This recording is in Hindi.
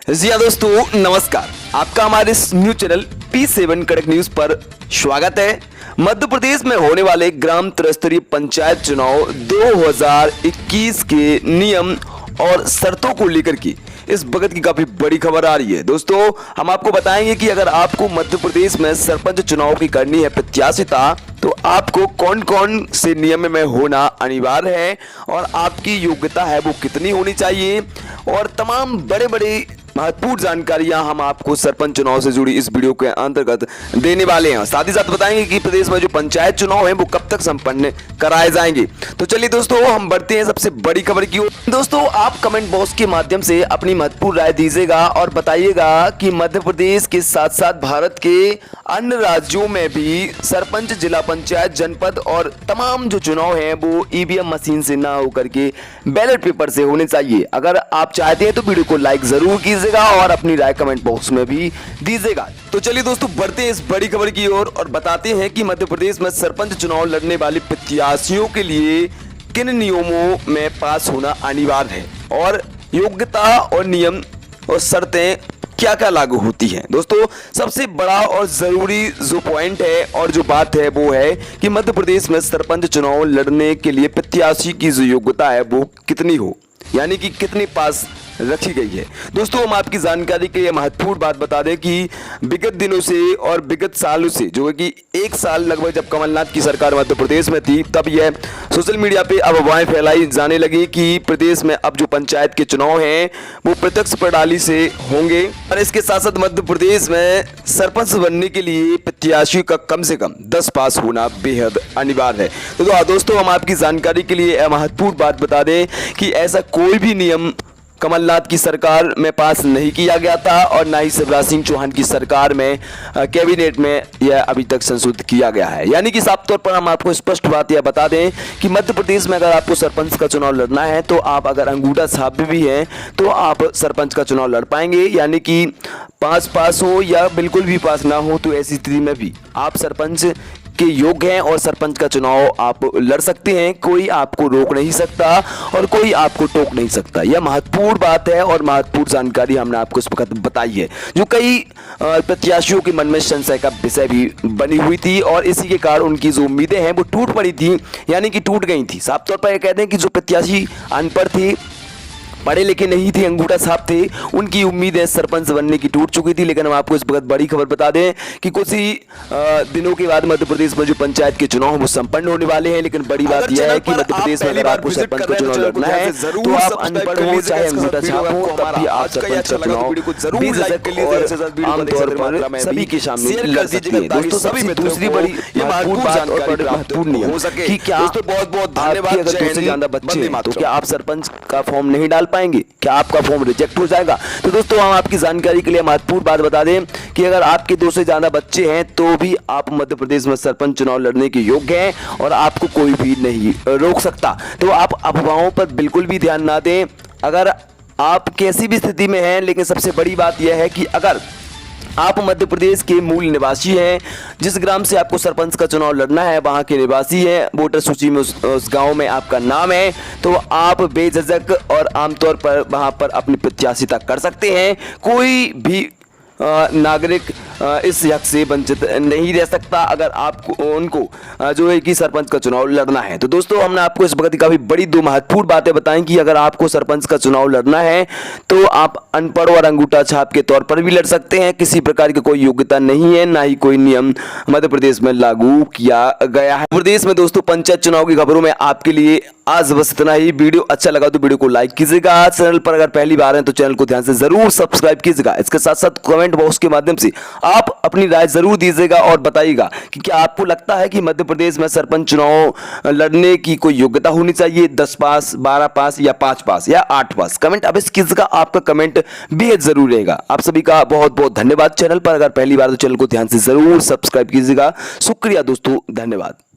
जी हाँ दोस्तों, नमस्कार। आपका हमारे इस न्यूज चैनल P7 कड़क न्यूज पर स्वागत है। मध्य प्रदेश में होने वाले ग्राम त्रिस्तरीय पंचायत चुनाव 2021 के नियम और शर्तों को लेकर की इस वक्त की काफी बड़ी खबर आ रही है। दोस्तों, हम आपको बताएंगे कि अगर आपको मध्य प्रदेश में सरपंच चुनाव की करनी है प्रत्याशिता, तो आपको कौन कौन से नियम में होना अनिवार्य है और आपकी योग्यता है वो कितनी होनी चाहिए, और तमाम बड़े बड़े महत्वपूर्ण जानकारियां हम आपको सरपंच चुनाव से जुड़ी इस वीडियो के अंतर्गत देने वाले हैं। साथ ही साथ बताएंगे कि प्रदेश में जो पंचायत चुनाव है वो कब तक संपन्न कराए जाएंगे। तो चलिए दोस्तों, हम बढ़ते हैं सबसे बड़ी खबर की ओर। दोस्तों, आप कमेंट बॉक्स के माध्यम से अपनी महत्वपूर्ण राय दीजिएगा और बताइएगा कि मध्य प्रदेश के साथ साथ भारत के अन्य राज्यों में भी सरपंच, जिला पंचायत, जनपद और तमाम जो चुनाव हैं वो ईवीएम मशीन से ना होकर के बैलेट पेपर से होने चाहिए। अगर आप चाहते हैं तो वीडियो को लाइक जरूर कीजिएगा और अपनी राय कमेंट बॉक्स में भी दीजिएगा। तो चलिए दोस्तों, बढ़ते हैं इस बड़ी खबर की ओर और बताते हैं कि मध्य प्रदेश में सरपंच चुनाव लड़ने वाले प्रत्याशियों के लिए किन नियमों में पास होना अनिवार्य है और योग्यता और नियम और शर्तें क्या क्या लागू होती हैं। दोस्तों, सबसे बड़ा और जरूरी जो पॉइंट है और जो बात है वो है कि मध्य प्रदेश में सरपंच चुनाव लड़ने के लिए प्रत्याशी की जो योग्यता है वो कितनी हो, यानी कि कितनी पास रखी गई है। दोस्तों, हम आपकी जानकारी के लिए महत्वपूर्ण बात बता दें कि विगत दिनों से और विगत सालों से, जो है कि एक साल लगभग जब कमलनाथ की सरकार मध्य प्रदेश में थी, तब यह सोशल मीडिया पे अफवाहें फैलाई जाने लगी कि प्रदेश में अब जो पंचायत के चुनाव हैं वो प्रत्यक्ष प्रणाली से होंगे और इसके साथ साथ मध्य प्रदेश में सरपंच बनने के लिए प्रत्याशी का कम से कम 10 पास होना बेहद अनिवार्य है। तो दोस्तों, हम आपकी जानकारी के लिए महत्वपूर्ण बात बता दें कि ऐसा कोई भी नियम कमलनाथ की सरकार में पास नहीं किया गया था और ना ही शिवराज सिंह चौहान की सरकार में कैबिनेट में यह अभी तक संशोधित किया गया है। यानी कि साफ तौर पर हम आपको स्पष्ट बात यह बता दें कि मध्य प्रदेश में अगर आपको सरपंच का चुनाव लड़ना है तो आप अगर अंगूठा छाप भी हैं तो आप सरपंच का चुनाव लड़ पाएंगे। यानी कि 5 पास हो या बिल्कुल भी पास ना हो, तो ऐसी स्थिति में भी आप सरपंच के योग्य हैं और सरपंच का चुनाव आप लड़ सकते हैं। कोई आपको रोक नहीं सकता और कोई आपको टोक नहीं सकता। यह महत्वपूर्ण बात है और महत्वपूर्ण जानकारी हमने आपको इस वक्त बताई है, जो कई प्रत्याशियों के मन में संशय का विषय भी बनी हुई थी और इसी के कारण उनकी जो उम्मीदें हैं वो टूट पड़ी थी, यानी कि टूट गई थी। साफ तौर पर यह कहते हैं कि जो प्रत्याशी अनपढ़ थे, पढ़े लिखे नहीं थे, अंगूठा छाप थे, उनकी उम्मीदें सरपंच बनने की टूट चुकी थी। लेकिन हम आपको इस वक्त बड़ी खबर बता दें कि कुछ ही दिनों के बाद मध्य प्रदेश में जो पंचायत के चुनाव वो संपन्न होने वाले हैं। लेकिन बड़ी बात यह है कि मध्य प्रदेश में अगर आपको सरपंच का चुनाव लड़ना है तो आप अनपढ़ हो चाहे अंगूठा छाप हो, तब भी आप सरपंच का चुनाव आमतौर पर सभी के सामने लड़ सकते हैं। दोस्तों, सबसे दूसरी बड़ी महत्वपूर्ण नियम कि क्या आपके अगर 2 से ज्यादा बच्चे हैं तो क्या आप सरपंच का फॉर्म नहीं डाल पाएंगे, क्या आपका फॉर्म रिजेक्ट हो जाएगा। तो दोस्तों, हम आपकी जानकारी के लिए महत्वपूर्ण बात बता दें कि अगर आपके 2 से ज्यादा बच्चे हैं तो भी आप मध्य प्रदेश में सरपंच चुनाव लड़ने के योग्य हैं और आपको कोई भी नहीं रोक सकता। तो आप अफवाहों पर बिल्कुल भी ध्यान ना दें। अगर आप कैसी भी स्थिति में हैं, लेकिन सबसे बड़ी बात यह है कि अगर आप मध्य प्रदेश के मूल निवासी हैं, जिस ग्राम से आपको सरपंच का चुनाव लड़ना है वहां के निवासी हैं, वोटर सूची में उस गांव में आपका नाम है, तो आप बेझिझक और आमतौर पर वहां पर अपनी प्रत्याशिता कर सकते हैं। कोई भी नागरिक इस हक से वंचित नहीं रह सकता अगर आपको उनको जो है कि सरपंच का चुनाव लड़ना है। तो दोस्तों, हमने आपको इस वक्त काफी बड़ी 2 महत्वपूर्ण बातें बताई कि अगर आपको सरपंच का चुनाव लड़ना है तो आप अनपढ़ और अंगूठा छाप के तौर पर भी लड़ सकते हैं। किसी प्रकार की कोई योग्यता नहीं है, ना ही कोई नियम मध्य प्रदेश में लागू किया गया है। प्रदेश में दोस्तों पंचायत चुनाव की खबरों में आपके लिए आज बस इतना ही। वीडियो अच्छा लगा तो वीडियो को लाइक कीजिएगा। चैनल पर अगर पहली बार हैं तो चैनल को ध्यान से जरूर सब्सक्राइब कीजिएगा। इसके साथ साथ कमेंट बॉक्स के माध्यम से आप अपनी राय जरूर दीजिएगा और बताइएगा कि क्या आपको लगता है कि मध्य प्रदेश में सरपंच चुनाव लड़ने की कोई योग्यता होनी चाहिए, 10 पास, 12 पास या 5 पास या 8 पास। कमेंट अवश्य कीजिएगा, आपका कमेंट बेहद जरूर रहेगा। आप सभी का बहुत बहुत धन्यवाद। चैनल पर अगर पहली बार तो चैनल को ध्यान से जरूर सब्सक्राइब कीजिएगा। शुक्रिया दोस्तों, धन्यवाद।